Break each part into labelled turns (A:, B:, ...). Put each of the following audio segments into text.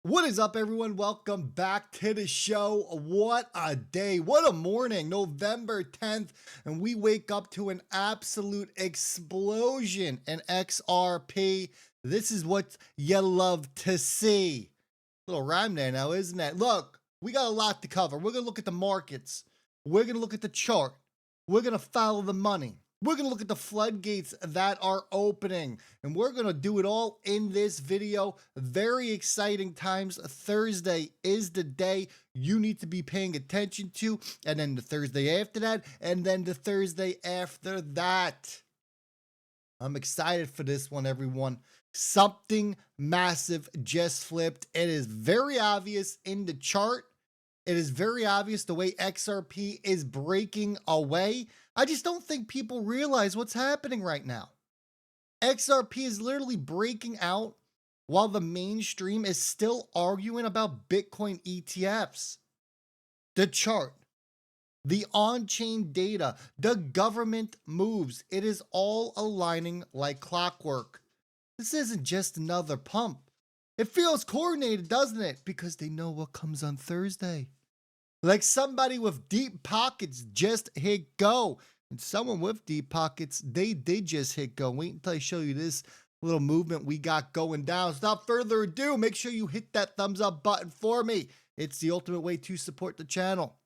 A: What is up, everyone? Welcome back to the show. What a day. What a morning. November 10th. And we wake up to an absolute explosion in XRP. This is what you love to see. Little rhyme there now, isn't it? Look, we got a lot to cover. We're going to look at the markets. We're going to look at the chart. We're going to follow the money. We're going to look at the floodgates that are opening, and we're going to do it all in this video. Very exciting times. Thursday is the day you need to be paying attention to, and then the Thursday after that, and then the Thursday after that. I'm excited for this one, everyone. Something massive just flipped. It is very obvious in the chart. It is very obvious the way XRP is breaking away. I just don't think people realize what's happening right now. XRP is literally breaking out while the mainstream is still arguing about Bitcoin ETFs. The chart, the on-chain data, the government moves. It is all aligning like clockwork. This isn't just another pump. It feels coordinated, doesn't it? Because they know what comes on Thursday. Like somebody with deep pockets just hit go. And someone with deep pockets, they did just hit go. Wait until I show you this little movement we got going down. So without further ado, make sure you hit that thumbs up button for me. It's the ultimate way to support the channel.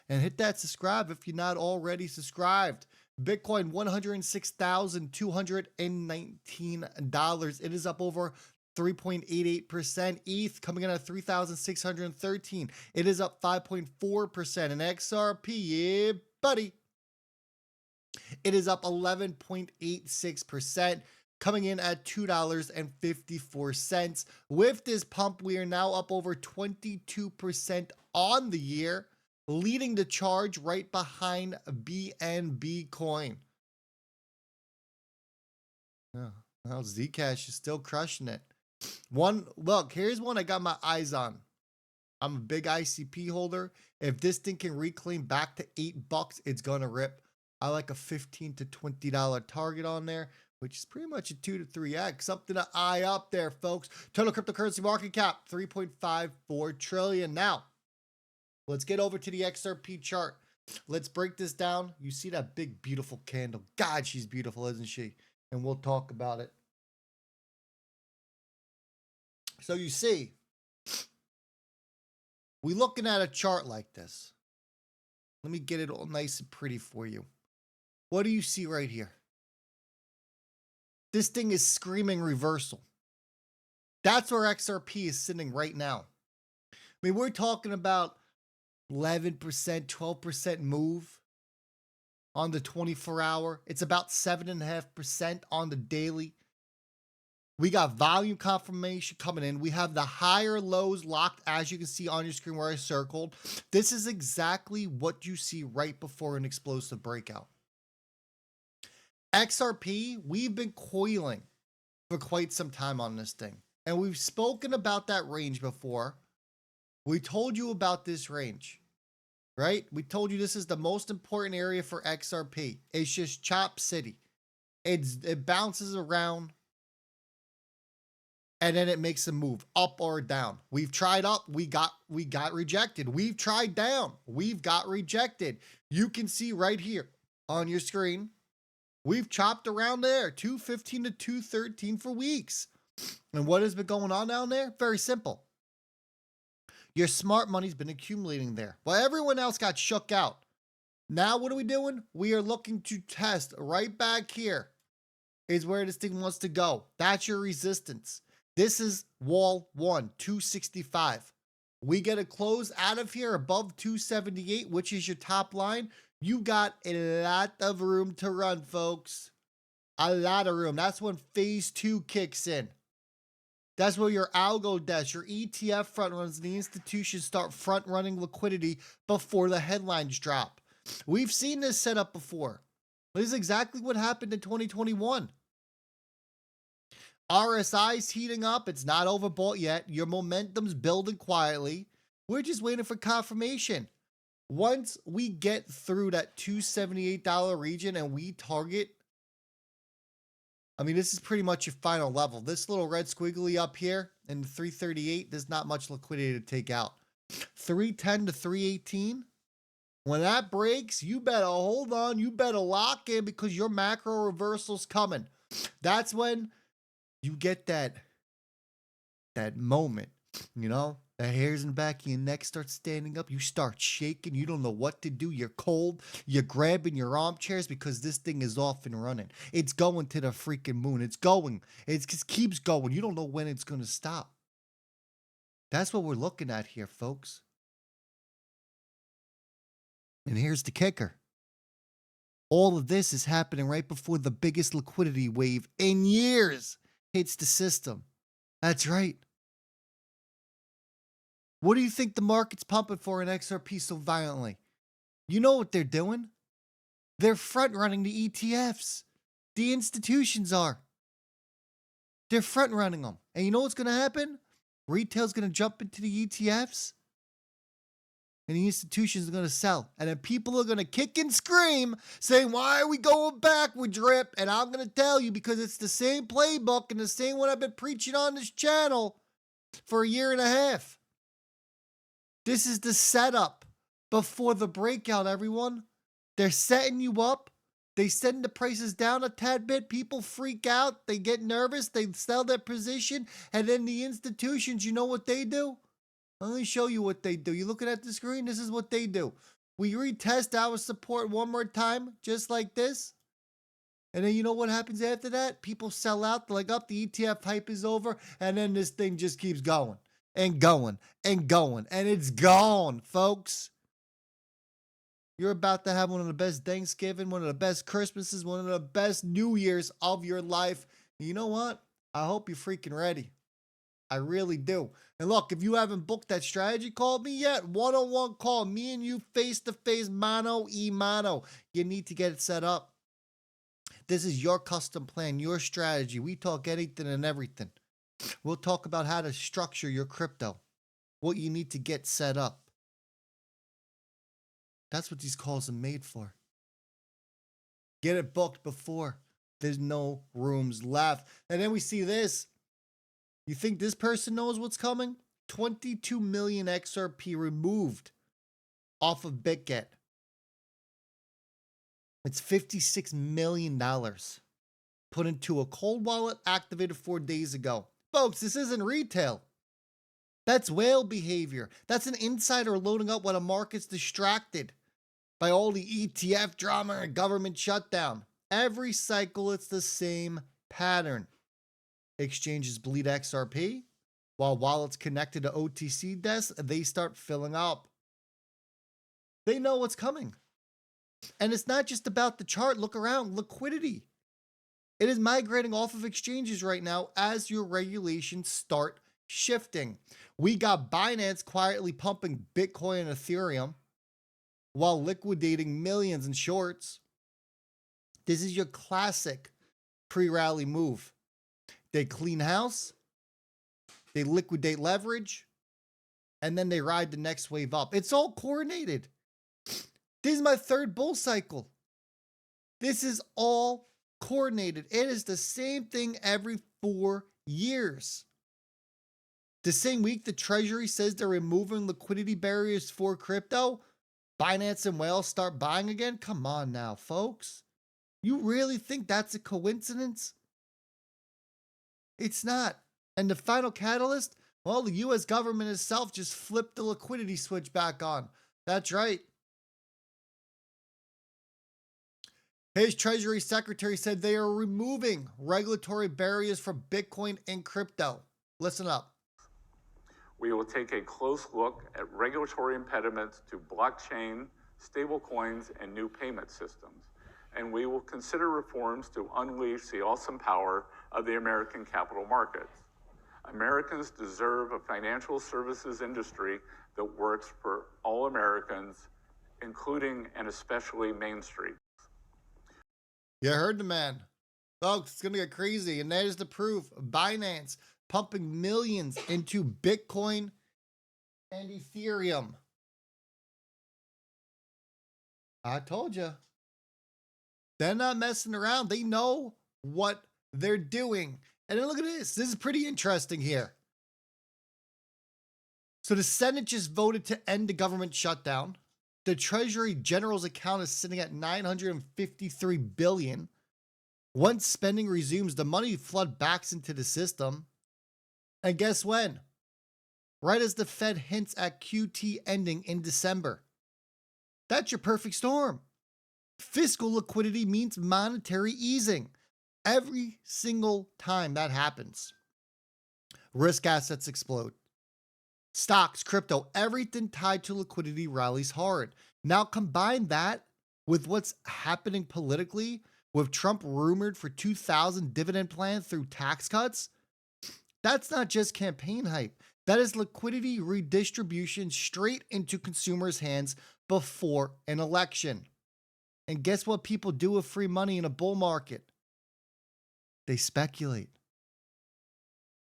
A: And hit that subscribe if you're not already subscribed. Bitcoin, $106,219. It is up over 3.88%. ETH coming in at 3,613. It is up 5.4%. And XRP, yeah, buddy, it is up 11.86%, coming in at $2.54. With this pump, we are now up over 22% on the year, leading the charge right behind BNB coin. Yeah, well, Zcash is still crushing it. Look, here's one I got my eyes on. I'm a big ICP holder. If this thing can reclaim back to $8, it's gonna rip. I like a $15 to $20 target on there, which is pretty much a 2 to 3x. Something to eye up there, folks. Total cryptocurrency market cap, 3.54 trillion. Now, let's get over to the XRP chart. Let's break this down. You see that big, beautiful candle. God, she's beautiful, isn't she? And we'll talk about it. So you see, we're looking at a chart like this. Let me get it all nice and pretty for you. What do you see right here? This thing is screaming reversal. That's where XRP is sitting right now. I mean, we're talking about 11%, 12% move on the 24-hour. It's about 7.5% on the daily. We got volume confirmation coming in. We have the higher lows locked, as you can see on your screen where I circled. This is exactly what you see right before an explosive breakout. XRP, we've been coiling for quite some time on this thing. And we've spoken about that range before. We told you about this range, right? We told you this is the most important area for XRP. It's just chop city. It bounces around, and then it makes a move up or down. We've tried up, we got rejected. We've tried down, we've got rejected. You can see right here on your screen, we've chopped around there, 215 to 213 for weeks. And what has been going on down there? Very simple. Your smart money's been accumulating there. Well, everyone else got shook out. Now what are we doing? We are looking to test right back here is where this thing wants to go. That's your resistance. This is wall 1, 265. We get a close out of here above 278, which is your top line. You got a lot of room to run, folks. A lot of room. That's when phase 2 kicks in. That's where your algo desk, your ETF front runs, the institutions start front running liquidity before the headlines drop. We've seen this setup before. This is exactly what happened in 2021. RSI's heating up. It's not overbought yet. Your momentum's building quietly. We're just waiting for confirmation. Once we get through that $278 region and we target, I mean, this is pretty much your final level. This little red squiggly up here, and 338, there's not much liquidity to take out. 310 to 318, when that breaks, you better hold on. You better lock in because your macro reversal's coming. That's when you get that moment, you know, the hairs in the back of your neck start standing up. You start shaking. You don't know what to do. You're cold. You're grabbing your armchairs because this thing is off and running. It's going to the freaking moon. It's going. It just keeps going. You don't know when it's going to stop. That's what we're looking at here, folks. And here's the kicker. All of this is happening right before the biggest liquidity wave in years hits the system. That's right. What do you think the market's pumping for in XRP so violently? You know what they're doing? They're front running the ETFs. The institutions are. They're front running them. And you know what's going to happen? Retail's going to jump into the ETFs. And the institutions are going to sell. And then people are going to kick and scream saying, why are we going backward, Drip? And I'm going to tell you because it's the same playbook and the same one I've been preaching on this channel for a year and a half. This is the setup before the breakout, everyone. They're setting you up. They send the prices down a tad bit. People freak out. They get nervous. They sell their position. And then the institutions, you know what they do? Let me show you what they do. You looking at the screen? This is what they do. We retest our support one more time, just like this. And then you know what happens after that? People sell out. They're like, up, the ETF hype is over. And then this thing just keeps going and going and going. And it's gone, folks. You're about to have one of the best Thanksgiving, one of the best Christmases, one of the best New Year's of your life. And you know what? I hope you're freaking ready. I really do. And look, if you haven't booked that strategy call me yet, one-on-one call, me and you face-to-face, mano y mano. You need to get it set up. This is your custom plan, your strategy. We talk anything and everything. We'll talk about how to structure your crypto, what you need to get set up. That's what these calls are made for. Get it booked before there's no rooms left. And then we see this. You think this person knows what's coming? 22 million XRP removed off of BitGet. It's $56 million put into a cold wallet activated 4 days ago. Folks, this isn't retail. That's whale behavior. That's an insider loading up when a market's distracted by all the ETF drama and government shutdown. Every cycle, it's the same pattern. Exchanges bleed XRP, while wallets connected to OTC desks, they start filling up. They know what's coming. And it's not just about the chart. Look around. Liquidity. It is migrating off of exchanges right now as your regulations start shifting. We got Binance quietly pumping Bitcoin and Ethereum while liquidating millions in shorts. This is your classic pre-rally move. They clean house, they liquidate leverage, and then they ride the next wave up. It's all coordinated. This is my third bull cycle. This is all coordinated. It is the same thing every 4 years. The same week the Treasury says they're removing liquidity barriers for crypto, Binance and whales start buying again? Come on now, folks. You really think that's a coincidence? It's not. And the final catalyst? Well, the US government itself just flipped the liquidity switch back on. That's right. His Treasury Secretary said they are removing regulatory barriers for Bitcoin and crypto. Listen up.
B: We will take a close look at regulatory impediments to blockchain, stablecoins, and new payment systems. And we will consider reforms to unleash the awesome power of the American capital markets. Americans deserve a financial services industry that works for all Americans, including and especially Main Street.
A: You heard the man. Folks, it's going to get crazy. And that is the proof. Binance pumping millions into Bitcoin and Ethereum. I told you. They're not messing around. They know what they're doing. And then look at this. This is pretty interesting here. So the Senate just voted to end the government shutdown. The Treasury General's account is sitting at $953 billion. Once spending resumes, the money flood backs into the system. And guess when? Right as the Fed hints at QT ending in December. That's your perfect storm. Fiscal liquidity means monetary easing. Every single time that happens, risk assets explode. Stocks, crypto, everything tied to liquidity rallies hard. Now combine that with what's happening politically, with Trump rumored for 2,000 dividend plan through tax cuts. That's not just campaign hype. That is liquidity redistribution straight into consumers' hands before an election. And guess what people do with free money in a bull market? They speculate.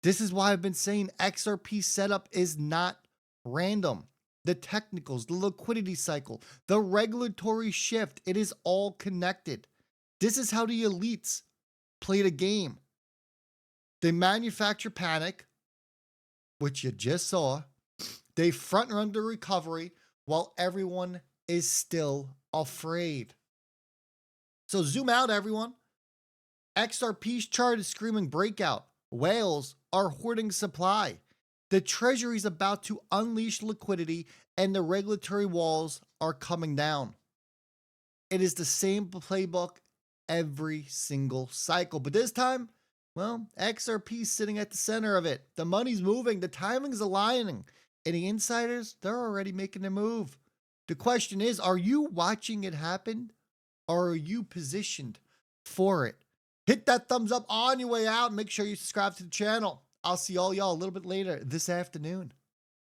A: This is why I've been saying XRP setup is not random. The technicals, the liquidity cycle, the regulatory shift, it is all connected. This is how the elites play the game. They manufacture panic, which you just saw. They front run the recovery while everyone is still afraid. So zoom out, everyone. XRP's chart is screaming breakout. Whales are hoarding supply. The Treasury is about to unleash liquidity and the regulatory walls are coming down. It is the same playbook every single cycle. But this time, well, XRP is sitting at the center of it. The money's moving. The timing's aligning. And the insiders, they're already making their move. The question is, are you watching it happen? Or are you positioned for it? Hit that thumbs up on your way out. Make sure you subscribe to the channel. I'll see all y'all a little bit later this afternoon.